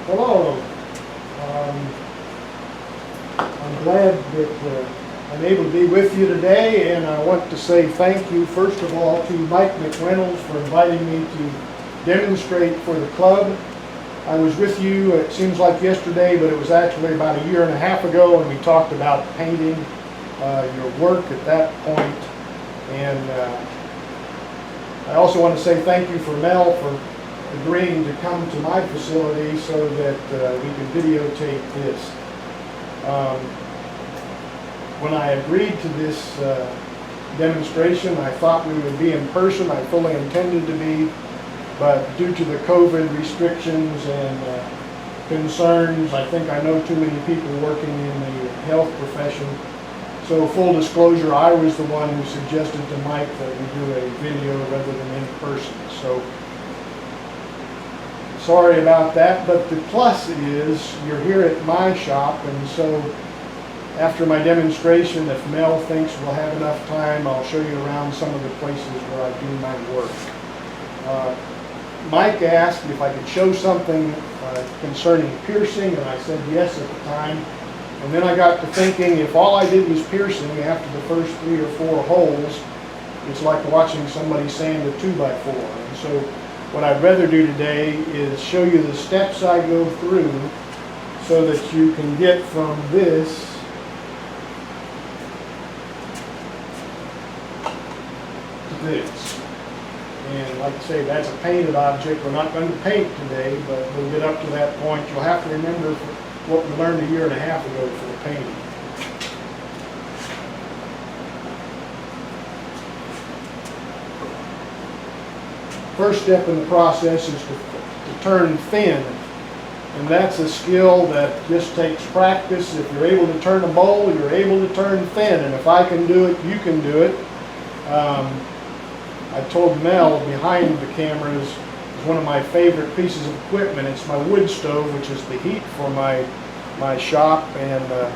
Hello. I'm glad that I'm able to be with you today, and I want to say thank you first of all to Mike McReynolds for inviting me to demonstrate for the club. I was with you, it seems like yesterday, but it was actually about a year and a half ago, and we talked about painting your work at that point. And I also want to say thank you for Mel for agreeing to come to my facility so that we could videotape this. When I agreed to this demonstration, I thought we would be in person. I fully intended to be, but due to the COVID restrictions and concerns, I think I know too many people working in the health profession. So full disclosure, I was the one who suggested to Mike that we do a video rather than in person. So sorry about that, but the plus is you're here at my shop, and so after my demonstration, if Mel thinks we'll have enough time, I'll show you around some of the places where I do my work. Mike asked if I could show something concerning piercing, and I said yes at the time. And then I got to thinking, if all I did was piercing after the first 3 or 4 holes, it's like watching somebody sand a 2x4. And so what I'd rather do today is show you the steps I go through so that you can get from this to this. And like I say, that's a painted object. We're not going to paint today, but we'll get up to that point. You'll have to remember what we learned a year and a half ago for the painting. First step in the process is to turn thin. And that's a skill that just takes practice. If you're able to turn a bowl, you're able to turn thin. And if I can do it, you can do it. I told Mel behind the cameras, is one of my favorite pieces of equipment. It's my wood stove, which is the heat for my shop. And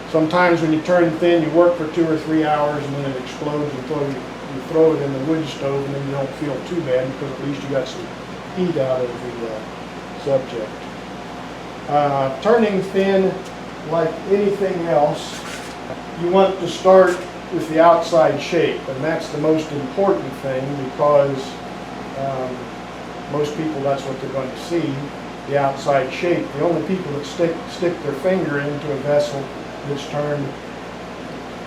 sometimes when you turn thin, you work for 2 or 3 hours and then it explodes until you throw it in the wood stove, and then you don't feel too bad because at least you got some heat out of the subject. Turning thin, like anything else, you want to start with the outside shape, and that's the most important thing because most people, that's what they're going to see, the outside shape. The only people that stick their finger into a vessel that's turned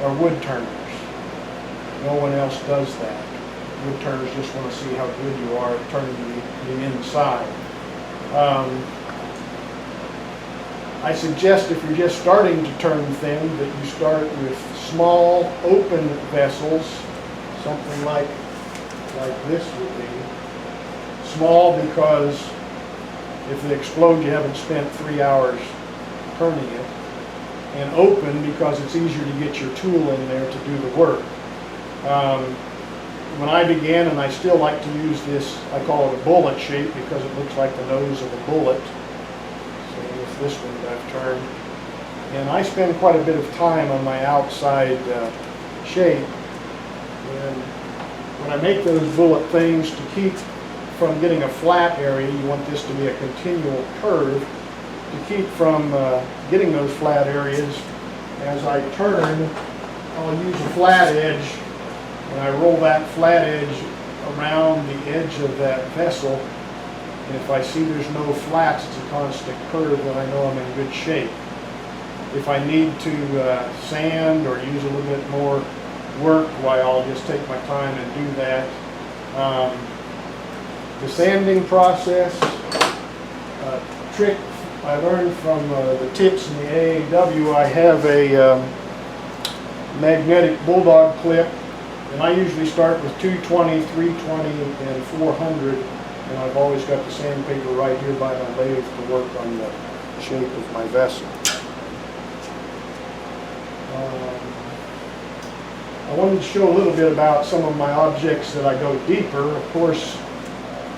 are wood turners. No one else does that. Wood turners just want to see how good you are at turning the inside. I suggest if you're just starting to turn thin that you start with small open vessels, something like this would be. Small because if they explode you haven't spent 3 hours turning it. And open because it's easier to get your tool in there to do the work. When I began, and I still like to use this, I call it a bullet shape because it looks like the nose of a bullet. This one that I've turned, and I spend quite a bit of time on my outside shape. And when I make those bullet things, to keep from getting a flat area, you want this to be a continual curve. To keep from getting those flat areas, as I turn, I'll use a flat edge, and I roll that flat edge around the edge of that vessel. And if I see there's no flats, it's a constant curve, then I know I'm in good shape. If I need to sand or use a little bit more work, why I'll just take my time and do that. The sanding process, trick I learned from the tips in the AAW, I have a magnetic bulldog clip, and I usually start with 220, 320, and 400. And I've always got the sandpaper right here by my lathe to work on the shape of my vessel. I wanted to show a little bit about some of my objects that I go deeper. Of course,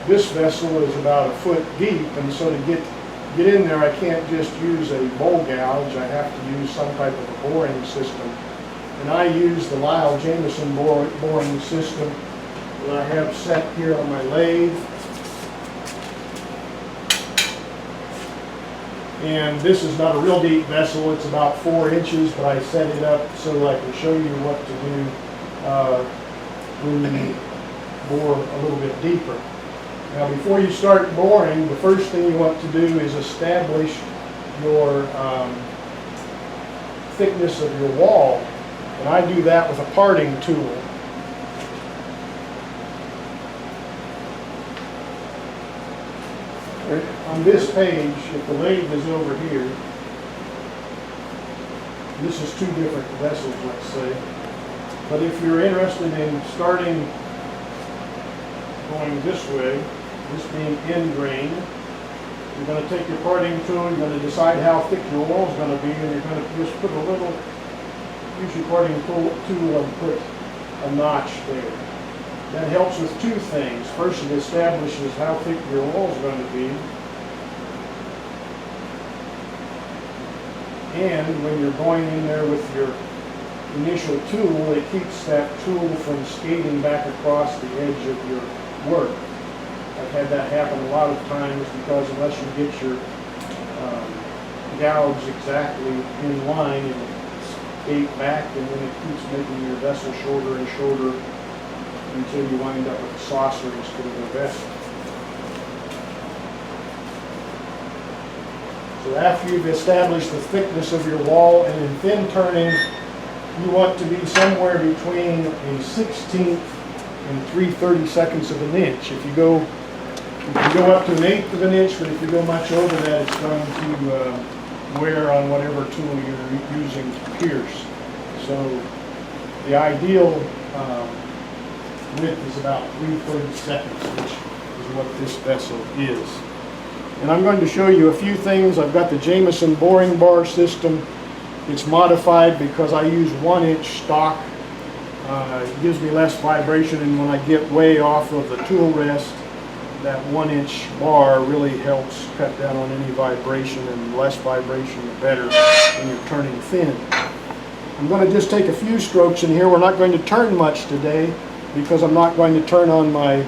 this vessel is about 1 foot deep, and so to get in there I can't just use a bowl gouge. I have to use some type of a boring system. And I use the Lyle Jameson boring system that I have set here on my lathe. And this is not a real deep vessel, it's about 4 inches, but I set it up so that I can show you what to do when you bore a little bit deeper. Now before you start boring, the first thing you want to do is establish your thickness of your wall. And I do that with a parting tool. On this page, if the lathe is over here, this is 2 different vessels, let's say. But if you're interested in starting going this way, this being end grain, you're going to take your parting tool, you're going to decide how thick your wall is going to be, and you're going to just put a little, use your parting tool and put a notch there. That helps with 2 things. First, it establishes how thick your wall is going to be. And when you're going in there with your initial tool, it keeps that tool from skating back across the edge of your work. I've had that happen a lot of times because unless you get your gouge exactly in line, it'll skate back, and then it keeps making your vessel shorter and shorter until you wind up with a saucer instead of a vessel. So after you've established the thickness of your wall, and in thin turning, you want to be somewhere between a 16th and 3/32 of an inch. If you go up to an 1/8 of an inch, but if you go much over that, it's going to wear on whatever tool you're using to pierce. So the ideal width is about 3/32, which is what this vessel is. And I'm going to show you a few things. I've got the Jameson boring bar system. It's modified because I use 1-inch stock. It gives me less vibration, and when I get way off of the tool rest, that 1-inch bar really helps cut down on any vibration, and the less vibration the better when you're turning thin. I'm going to just take a few strokes in here. We're not going to turn much today because I'm not going to turn on my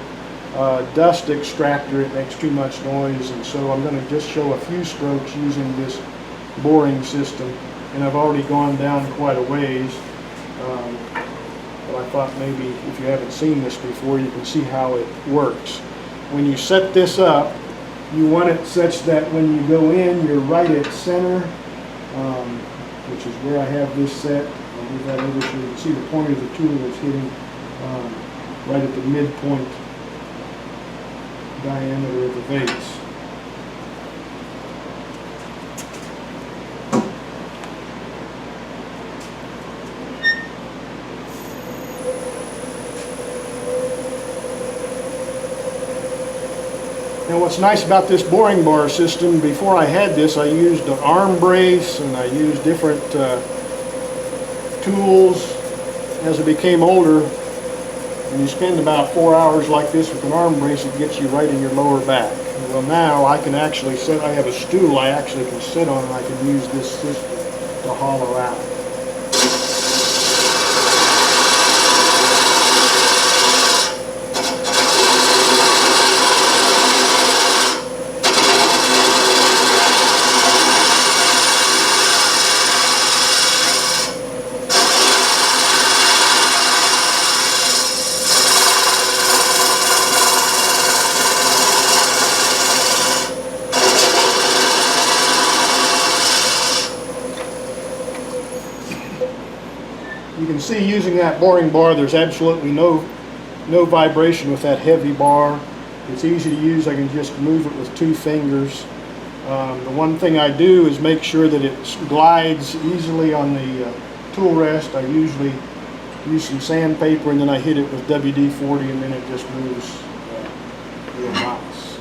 dust extractor. It makes too much noise, and so I'm going to just show a few strokes using this boring system. And I've already gone down quite a ways, but I thought maybe if you haven't seen this before, you can see how it works. When you set this up, you want it such that when you go in, you're right at center, which is where I have this set. I'll move that over so you can see the point of the tool is hitting right at the midpoint diameter of the vase. Now what's nice about this boring bar system, before I had this, I used an arm brace and I used different tools. As I became older, when you spend about 4 hours like this with an arm brace, it gets you right in your lower back. Well, now I can actually sit, I have a stool I actually can sit on, and I can use this system to hollow out. You can see using that boring bar, there's absolutely no vibration with that heavy bar. It's easy to use. I can just move it with 2 fingers. The one thing I do is make sure that it glides easily on the tool rest. I usually use some sandpaper and then I hit it with WD-40, and then it just moves real nice.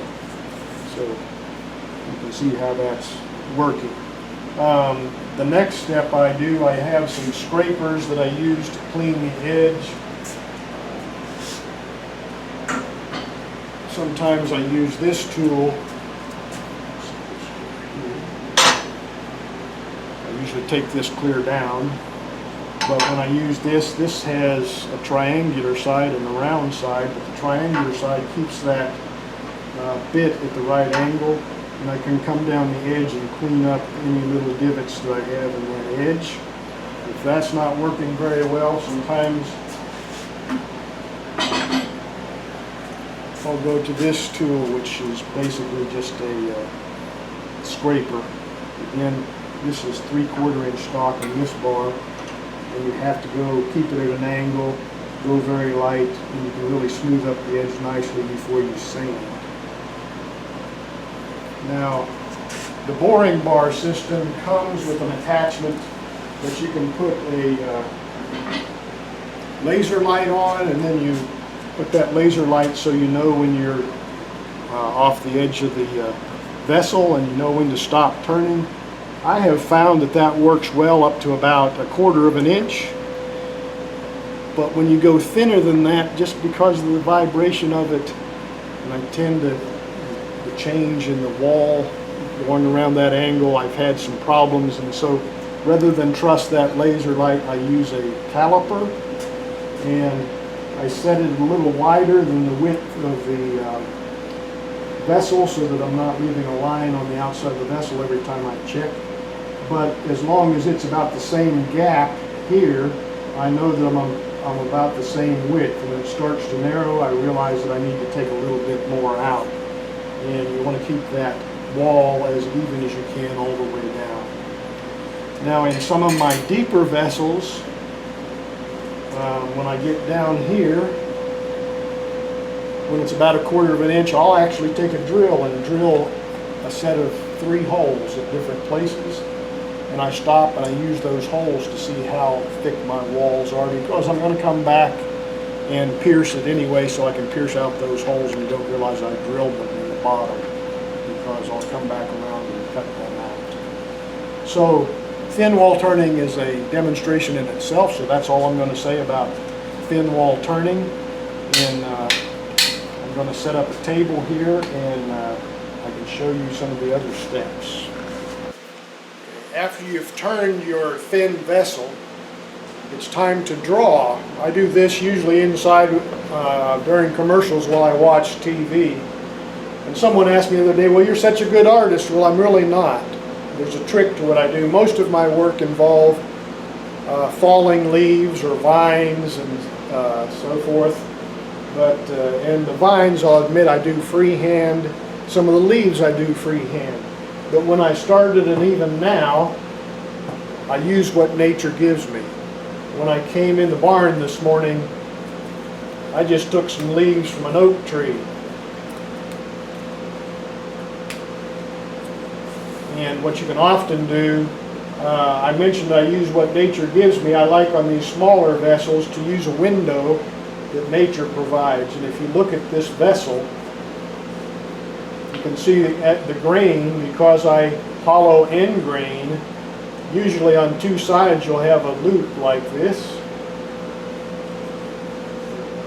So you can see how that's working. The next step I do, I have some scrapers that I use to clean the edge. Sometimes I use this tool. I usually take this clear down, but when I use this has a triangular side and a round side, but the triangular side keeps that bit at the right angle. and I can come down the edge and clean up any little divots that I have in that edge. If that's not working very well, sometimes I'll go to this tool, which is basically just a scraper. Again, this is 3/4 inch stock in this bar, and you have to go keep it at an angle, go very light, and you can really smooth up the edge nicely before you sand. Now, the boring bar system comes with an attachment that you can put a laser light on, and then you put that laser light so you know when you're off the edge of the vessel, and you know when to stop turning. I have found that that works well up to about 1/4 inch, but when you go thinner than that, just because of the vibration of it, and I tend to the change in the wall going around that angle, I've had some problems, and so rather than trust that laser light, I use a caliper, and I set it a little wider than the width of the vessel so that I'm not leaving a line on the outside of the vessel every time I check. But as long as it's about the same gap here, I know that I'm about the same width. And when it starts to narrow, I realize that I need to take a little bit more out. And you want to keep that wall as even as you can all the way down. Now in some of my deeper vessels, when I get down here, when it's about 1/4 inch, I'll actually take a drill and drill a set of 3 holes at different places. And I stop and I use those holes to see how thick my walls are, because I'm going to come back and pierce it anyway, so I can pierce out those holes and don't realize I drilled them in the bottom, because I'll come back around and cut them out. So thin wall turning is a demonstration in itself, so that's all I'm going to say about thin wall turning. And I'm going to set up a table here, and I can show you some of the other steps. After you've turned your thin vessel, it's time to draw. I do this usually inside during commercials while I watch TV. And someone asked me the other day, well, you're such a good artist. Well, I'm really not. There's a trick to what I do. Most of my work involves falling leaves or vines and so forth. But and the vines, I'll admit, I do freehand. Some of the leaves I do freehand. But when I started, and even now, I use what nature gives me. When I came in the barn this morning, I just took some leaves from an oak tree. And what you can often do, I mentioned I use what nature gives me. I like on these smaller vessels to use a window that nature provides. And if you look at this vessel, you can see at the grain, because I hollow end grain, usually on 2 sides you'll have a loop like this.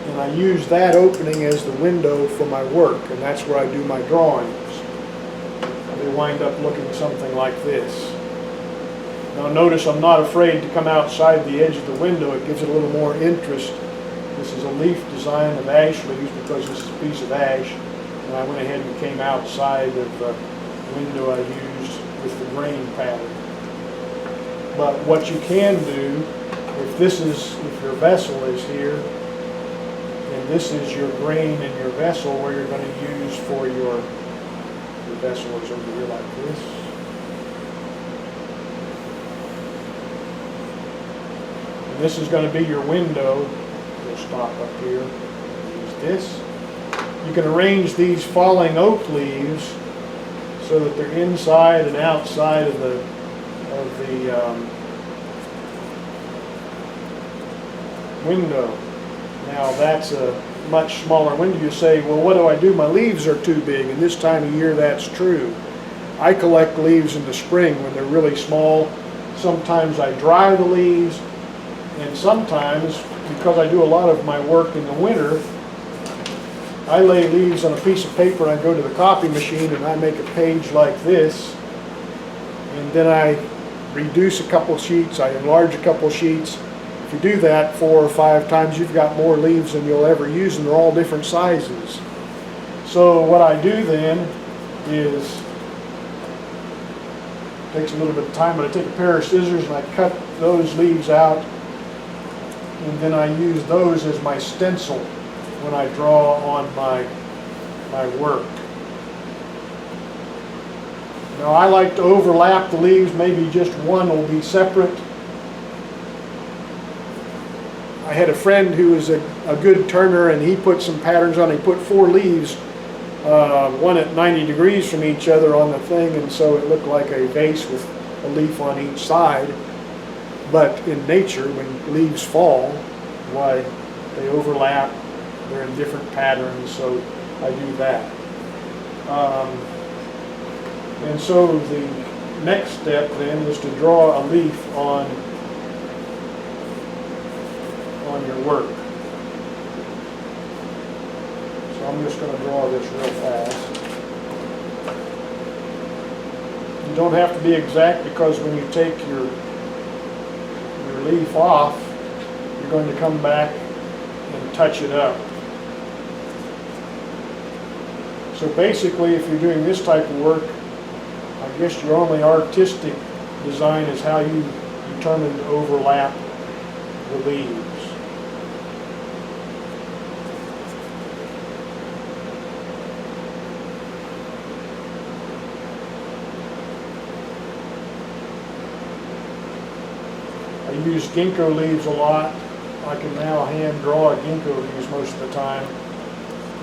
And I use that opening as the window for my work, and that's where I do my drawings. They wind up looking something like this. Now notice I'm not afraid to come outside the edge of the window. It gives it a little more interest. This is a leaf design of ash leaves because this is a piece of ash. And I went ahead and came outside of the window I used with the grain pattern. But what you can do, if your vessel is here, and this is your grain in your vessel where you're going to use for your vessel is over here like this. And this is going to be your window. We'll stop up here. Use this. You can arrange these falling oak leaves so that they're inside and outside of the window. Now that's a much smaller window. You say, well, what do I do? My leaves are too big, and this time of year that's true. I collect leaves in the spring when they're really small. Sometimes I dry the leaves, and sometimes, because I do a lot of my work in the winter, I lay leaves on a piece of paper and I go to the copy machine and I make a page like this, and then I reduce a couple sheets, I enlarge a couple sheets. If you do that 4 or 5 times, you've got more leaves than you'll ever use, and they're all different sizes. So what I do then is Takes a little bit of time, but I take a pair of scissors and I cut those leaves out, and then I use those as my stencil when I draw on my work. Now I like to overlap the leaves, maybe just one will be separate. I had a friend who was a good turner, and he put some patterns on. He put 4 leaves, one at 90 degrees from each other on the thing, and so it looked like a vase with a leaf on each side. But in nature, when leaves fall, why, they overlap, they're in different patterns, so I do that. And so the next step then is to draw a leaf on your work. So I'm just going to draw this real fast. You don't have to be exact, because when you take your leaf off, you're going to come back and touch it up. So basically, if you're doing this type of work, I guess your only artistic design is how you determine to overlap the leaves. I use ginkgo leaves a lot. I can now hand draw ginkgo leaves most of the time.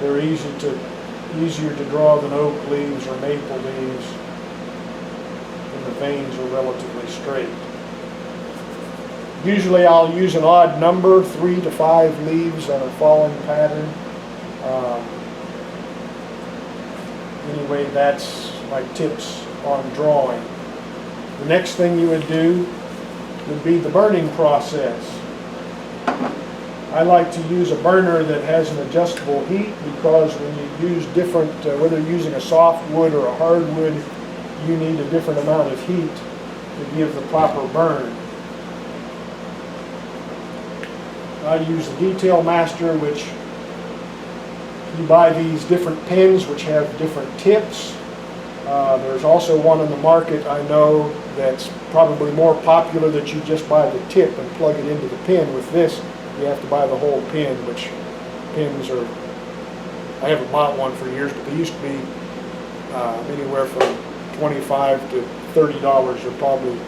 They're easier to draw than oak leaves or maple leaves, and the veins are relatively straight. Usually I'll use an odd number, 3 to 5 leaves on a falling pattern. Anyway, that's my tips on drawing. The next thing you would do would be the burning process. I like to use a burner that has an adjustable heat, because when you use different, whether you're using a soft wood or a hard wood, you need a different amount of heat to give the proper burn. I use the Detail Master, which you buy these different pins which have different tips. There's also one on the market I know that's probably more popular, that you just buy the tip and plug it into the pin. With this, you have to buy the whole pin, which pins are, I haven't bought one for years, but they used to be anywhere from $25 to $30, or probably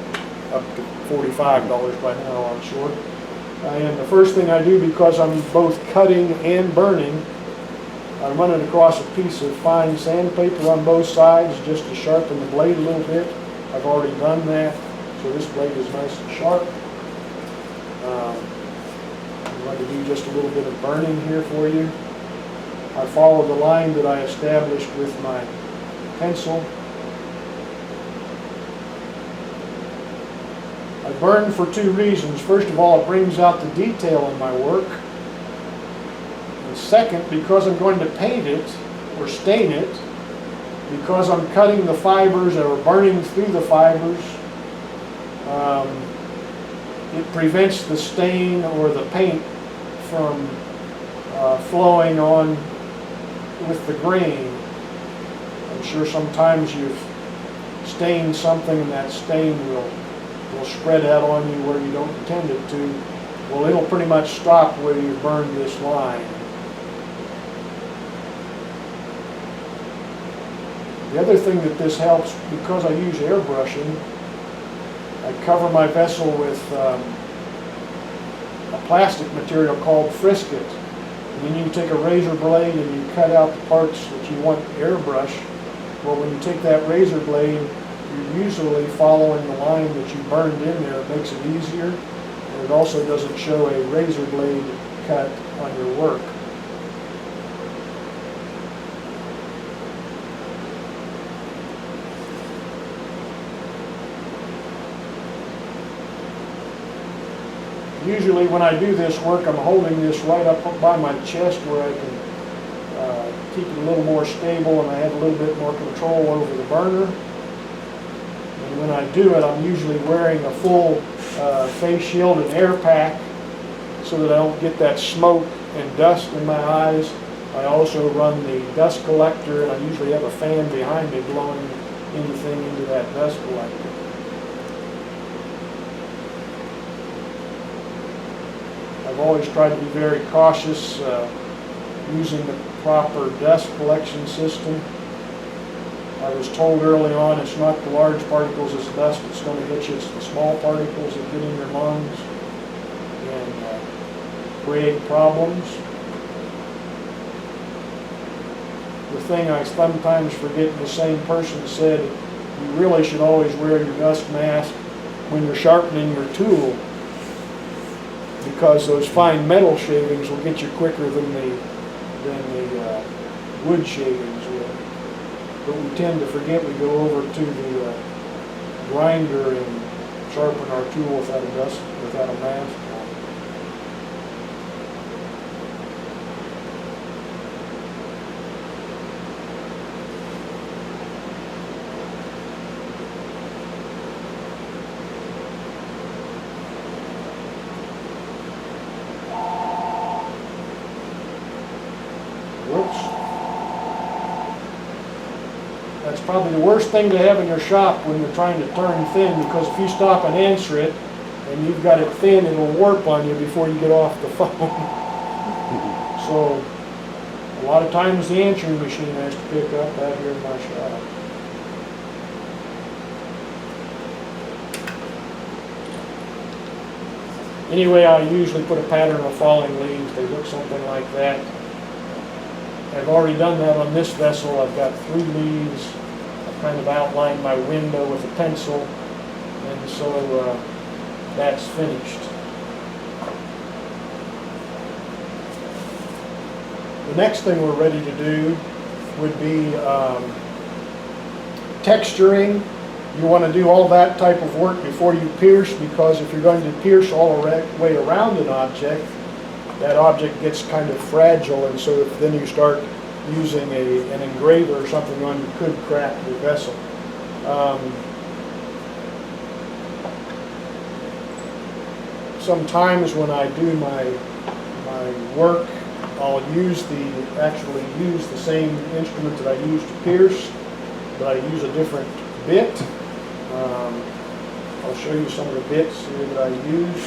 up to $45 by now, I'm sure. And the first thing I do, because I'm both cutting and burning, I'm running across a piece of fine sandpaper on both sides just to sharpen the blade a little bit. I've already done that, so this blade is nice and sharp. I'm going to do just a little bit of burning here for you. I follow the line that I established with my pencil. I burn for 2 reasons. First of all, it brings out the detail in my work. And second, because I'm going to paint it or stain it, because I'm cutting the fibers or burning through the fibers, it prevents the stain or the paint from flowing on with the grain. I'm sure sometimes you've stained something and that stain will spread out on you where you don't intend it to. Well, it'll pretty much stop where you burn this line. The other thing that this helps, because I use airbrushing, I cover my vessel with a plastic material called Frisket. And then you take a razor blade and you cut out the parts that you want to airbrush. Well, when you take that razor blade, you're usually following the line that you burned in there. It makes it easier, and it also doesn't show a razor blade cut on your work. Usually when I do this work, I'm holding this right up by my chest where I can keep it a little more stable, and I have a little bit more control over the burner. And when I do it, I'm usually wearing a full face shield and air pack so that I don't get that smoke and dust in my eyes. I also run the dust collector, and I usually have a fan behind me blowing anything into that dust collector. I've always tried to be very cautious using the proper dust collection system. I was told early on it's not the large particles as dust that's going to hit you, it's the small particles that get in your lungs and create problems. The thing I sometimes forget, the same person said, you really should always wear your dust mask when you're sharpening your tool, because those fine metal shavings will get you quicker than the wood shavings will. But we tend to forget. We go over to the grinder and sharpen our tool without a mask on. That's probably the worst thing to have in your shop when you're trying to turn thin, because if you stop and answer it and you've got it thin, it'll warp on you before you get off the phone. So a lot of times the answering machine has to pick up out here in my shop. Anyway, I usually put a pattern of falling leaves. They look something like that. I've already done that on this vessel. I've got 3 leaves. I've kind of outlined my window with a pencil, and so that's finished. The next thing we're ready to do would be texturing. You want to do all that type of work before you pierce, because if you're going to pierce all the way around an object, that object gets kind of fragile, and so if then you start using an engraver or something on, you could crack your vessel. Sometimes when I do my work, I'll actually use the same instrument that I use to pierce, but I use a different bit. I'll show you some of the bits here that I use.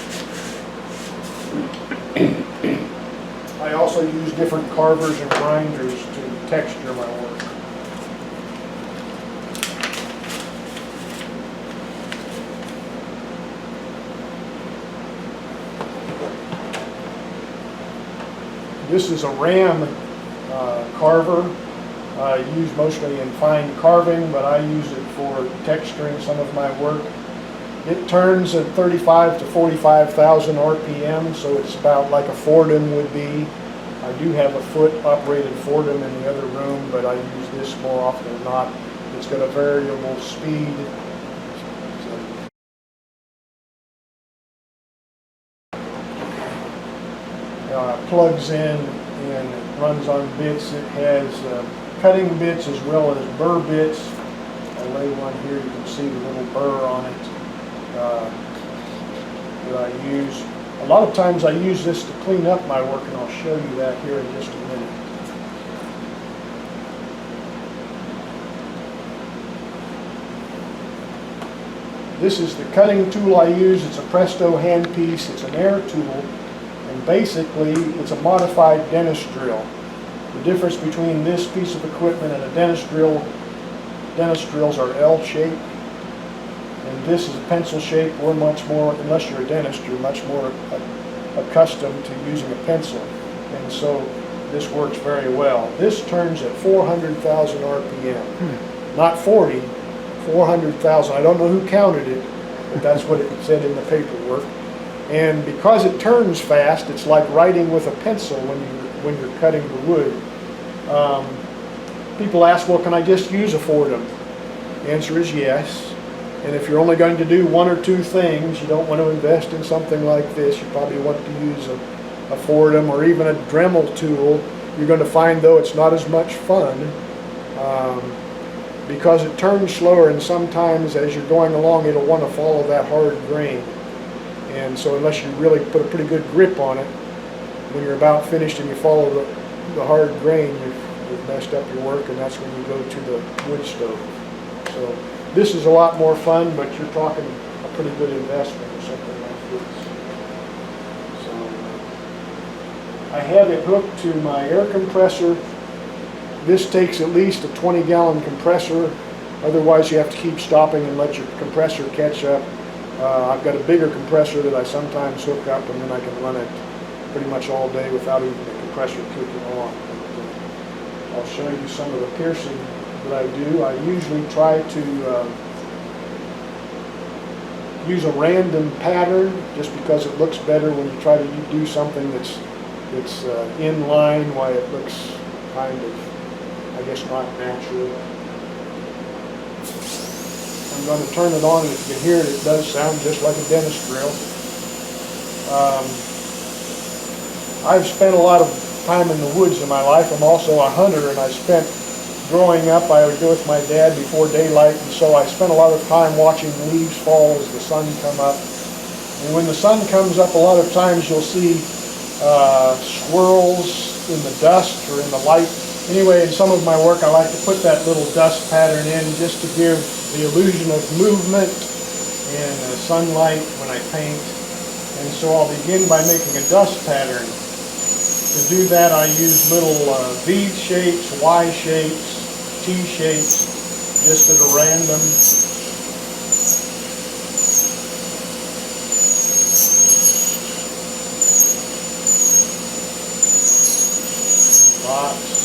I also use different carvers and grinders to texture my work. This is a ram carver. I use mostly in fine carving, but I use it for texturing some of my work. It turns at 35 to 45,000 RPM, so it's about like a Fordham would be. I do have a foot-operated Fordham in the other room, but I use this more often than not. It's got a variable speed. Plugs in and runs on bits. It has cutting bits as well as burr bits. I'll lay one here. You can see the little burr on it that I use. A lot of times I use this to clean up my work, and I'll show you that here in just a minute. This is the cutting tool I use. It's a Presto handpiece. It's an air tool, and basically it's a modified dentist drill. The difference between this piece of equipment and a dentist drills are L-shaped, and this is a pencil shape. We're much more, unless you're a dentist, you're much more accustomed to using a pencil, and so this works very well. This turns at 400,000 RPM, not 40, 400,000. I don't know who counted it, but that's what it said in the paperwork. And because it turns fast, it's like writing with a pencil when you're cutting the wood. People ask, well, can I just use a Fordham? The answer is yes. And if you're only going to do 1 or 2 things, you don't want to invest in something like this. You probably want to use a Fordham or even a Dremel tool. You're going to find, though, it's not as much fun because it turns slower, and sometimes as you're going along, it'll want to follow that hard grain. And so unless you really put a pretty good grip on it, when you're about finished and you follow the hard grain, you've messed up your work, and that's when you go to the wood stove. So this is a lot more fun, but you're talking a pretty good investment or something like this. So I have it hooked to my air compressor. This takes at least a 20-gallon compressor. Otherwise, you have to keep stopping and let your compressor catch up. I've got a bigger compressor that I sometimes hook up, and then I can run it pretty much all day without even the compressor kicking on. I'll show you some of the piercing that I do. I usually try to use a random pattern just because it looks better when you try to do something that's in line, why it looks kind of, I guess, not natural. I'm going to turn it on, and if you can hear it, it does sound just like a dentist drill. I've spent a lot of time in the woods in my life. I'm also a hunter, and I spent, growing up, I would go with my dad before daylight, and so I spent a lot of time watching leaves fall as the sun come up. And when the sun comes up, a lot of times you'll see swirls in the dust or in the light. Anyway, in some of my work, I like to put that little dust pattern in just to give the illusion of movement and sunlight when I paint. And so I'll begin by making a dust pattern. To do that, I use little V shapes, Y shapes, T shapes, just at a random. Dots.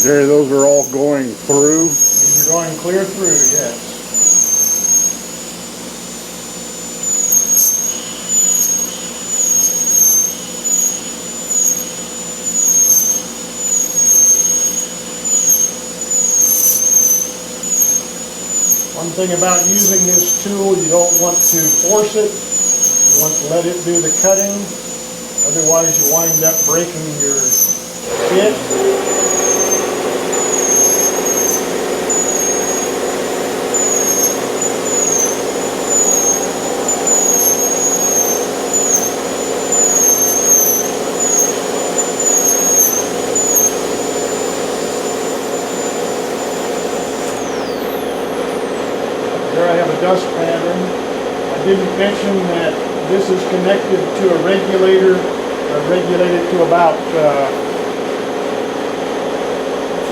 Jerry, those are all going through? These are going clear through, yes. One thing about using this tool, you don't want to force it. You want to let it do the cutting. Otherwise, you wind up breaking your bit. There I have a dust pattern. I didn't mention that this is connected to a regulator. I regulate it to about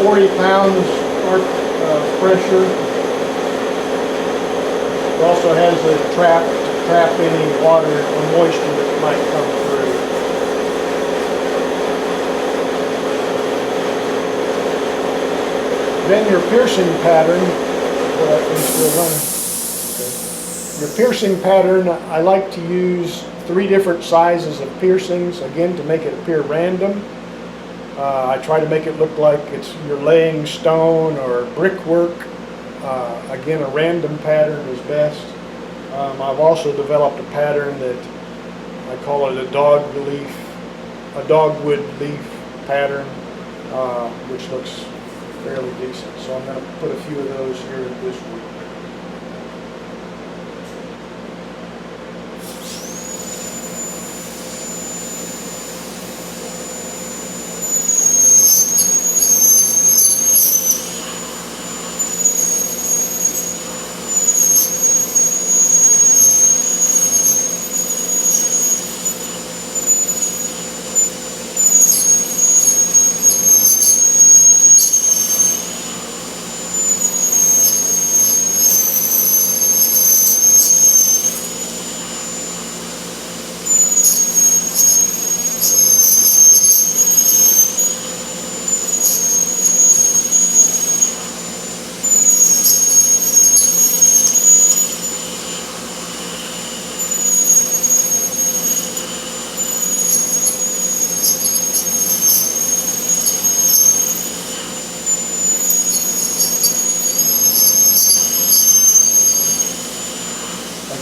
40 pounds pressure. It also has a trap to trap any water or moisture that might come through. Then your piercing pattern, still running. Okay. Your piercing pattern, I like to use 3 different sizes of piercings, again, to make it appear random. I try to make it look like you're laying stone or brickwork. Again, a random pattern is best. I've also developed a pattern that I call it a dogwood leaf pattern, which looks fairly decent. So I'm going to put a few of those here in this one.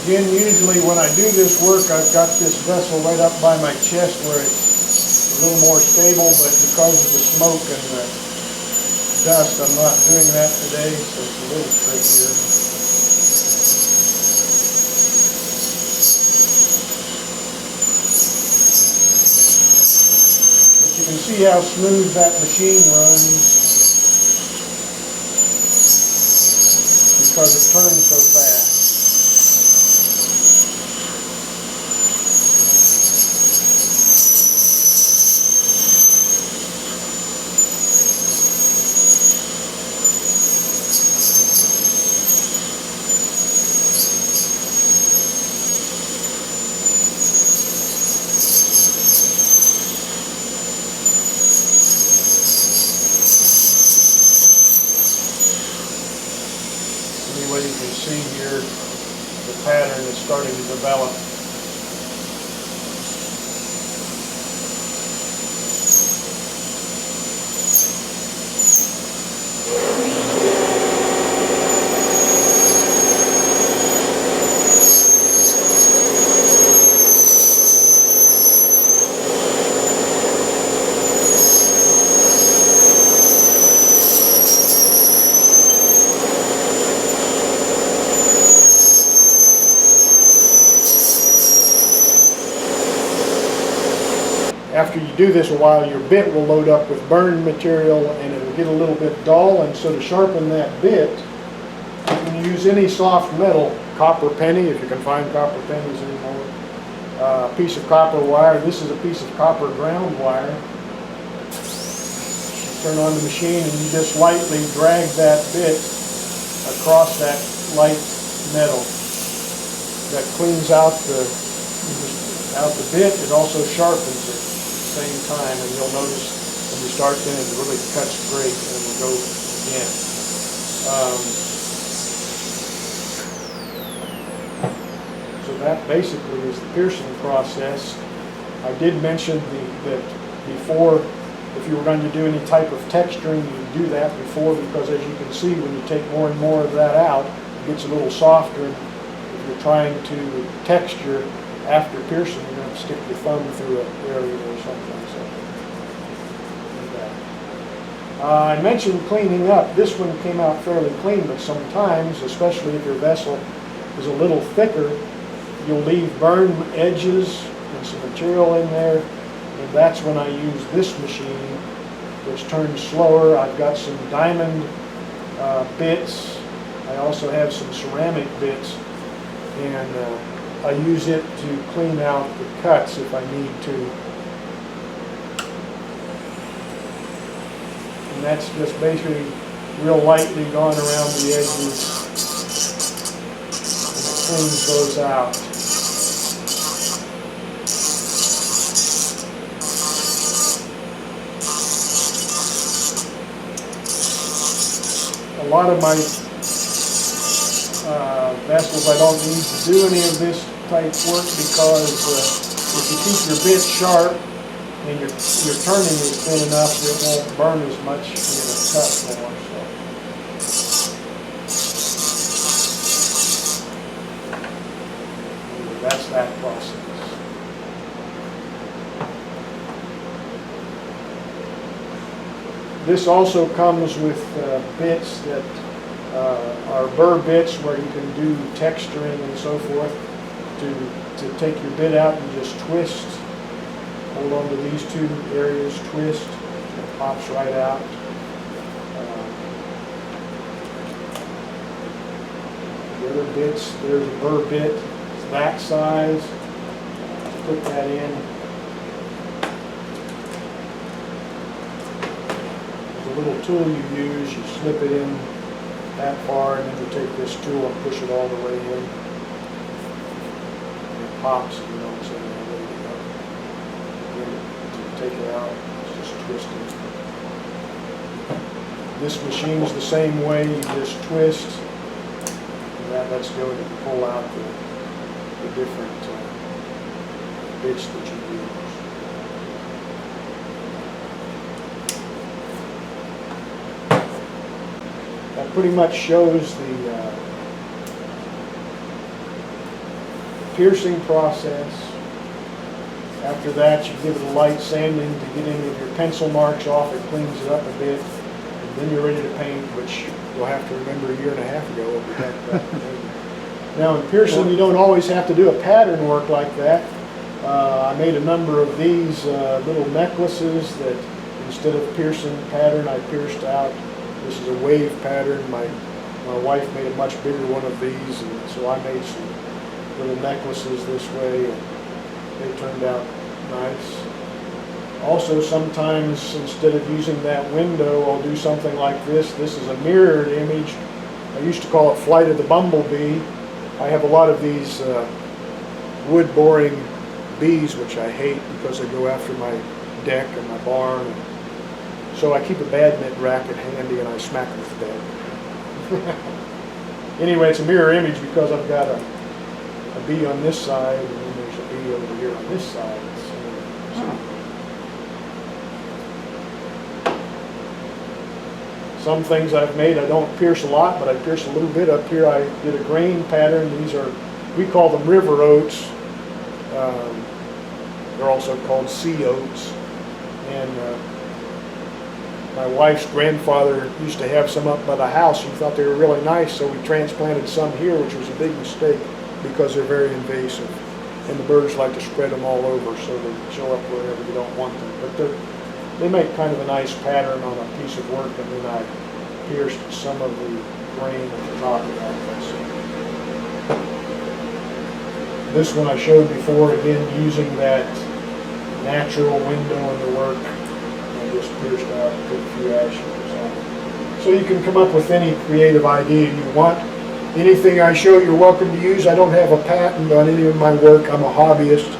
Again, usually when I do this work, I've got this vessel right up by my chest where it's a little more stable, but because of the smoke and the dust, I'm not doing that today, so it's a little trickier. But you can see how smooth that machine runs because it turns so fast. Anyway, you can see here the pattern is starting to develop. After you do this a while, your bit will load up with burned material and it will get a little bit dull, and so to sharpen that bit, you can use any soft metal, copper penny, if you can find copper pennies anymore, a piece of copper wire. This is a piece of copper ground wire. You turn on the machine and you just lightly drag that bit across that light metal. That cleans out the bit. It also sharpens it same time, and you'll notice when you start then it really cuts great, and it will go again. So that basically is the piercing process. I did mention that before, if you were going to do any type of texturing, you do that before, because as you can see, when you take more and more of that out, it gets a little softer. If you're trying to texture after piercing, you're going to stick your thumb through an area or something. So, like that. I mentioned cleaning up. This one came out fairly clean, but sometimes, especially if your vessel is a little thicker, you'll leave burned edges and some material in there, and that's when I use this machine, which turns slower. I've got some diamond bits. I also have some ceramic bits, and I use it to clean out the cuts if I need to. And that's just basically real lightly going around the edges, and it cleans those out. A lot of my vessels, I don't need to do any of this type work, because if you keep your bit sharp and your turning is thin enough, it won't burn as much and it'll cut more. So that's that process. This also comes with bits that are burr bits, where you can do texturing and so forth. To take your bit out and just twist, hold on to these two areas, twist, it pops right out. The other bits, there's a burr bit, it's that size. Put that in. There's a little tool you use, you slip it in that far, and then you take this tool and push it all the way in. Pops, you know, so you're ready to go. Again, to take it out, it's just twisting. This machine's the same way, you just twist, and that lets go to pull out the different bits that you use. That pretty much shows the piercing process. After that, you give it a light sanding to get any of your pencil marks off. It cleans it up a bit. And then you're ready to paint, which you'll have to remember a year and a half ago when we talked about painting. Now in piercing, you don't always have to do a pattern work like that. I made a number of these little necklaces that instead of piercing the pattern, I pierced out. This is a wave pattern. My wife made a much bigger one of these, and so I made some little necklaces this way, and they turned out nice. Also, sometimes instead of using that window, I'll do something like this. This is a mirrored image. I used to call it Flight of the Bumblebee. I have a lot of these wood boring bees, which I hate because they go after my deck and my barn. So I keep a badminton racket handy and I smack them with that. Anyway, it's a mirror image because I've got a bee on this side and then there's a bee over here on this side. Some things I've made, I don't pierce a lot, but I pierce a little bit. Up here I did a grain pattern. These are, we call them river oats. They're also called sea oats. And my wife's grandfather used to have some up by the house. He thought they were really nice, so we transplanted some here, which was a big mistake because they're very invasive. And the birds like to spread them all over, so they show up wherever you don't want them. But they make kind of a nice pattern on a piece of work, and then I pierced some of the grain at the top of that. This one I showed before, again using that natural window in the work. I just pierced out and put a few ashes on. So you can come up with any creative idea you want. Anything I show you're welcome to use. I don't have a patent on any of my work. I'm a hobbyist,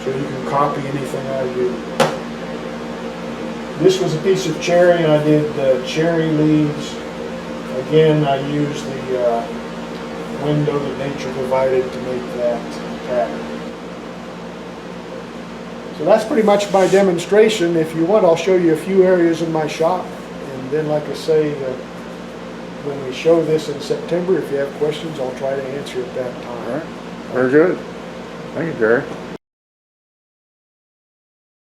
so you can copy anything I do. This was a piece of cherry, and I did cherry leaves. Again, I used the window that nature provided to make that pattern. So that's pretty much my demonstration. If you want, I'll show you a few areas in my shop, and then, like I say, when we show this in September, if you have questions, I'll try to answer at that time. All right. Very good. Thank you, Jerry.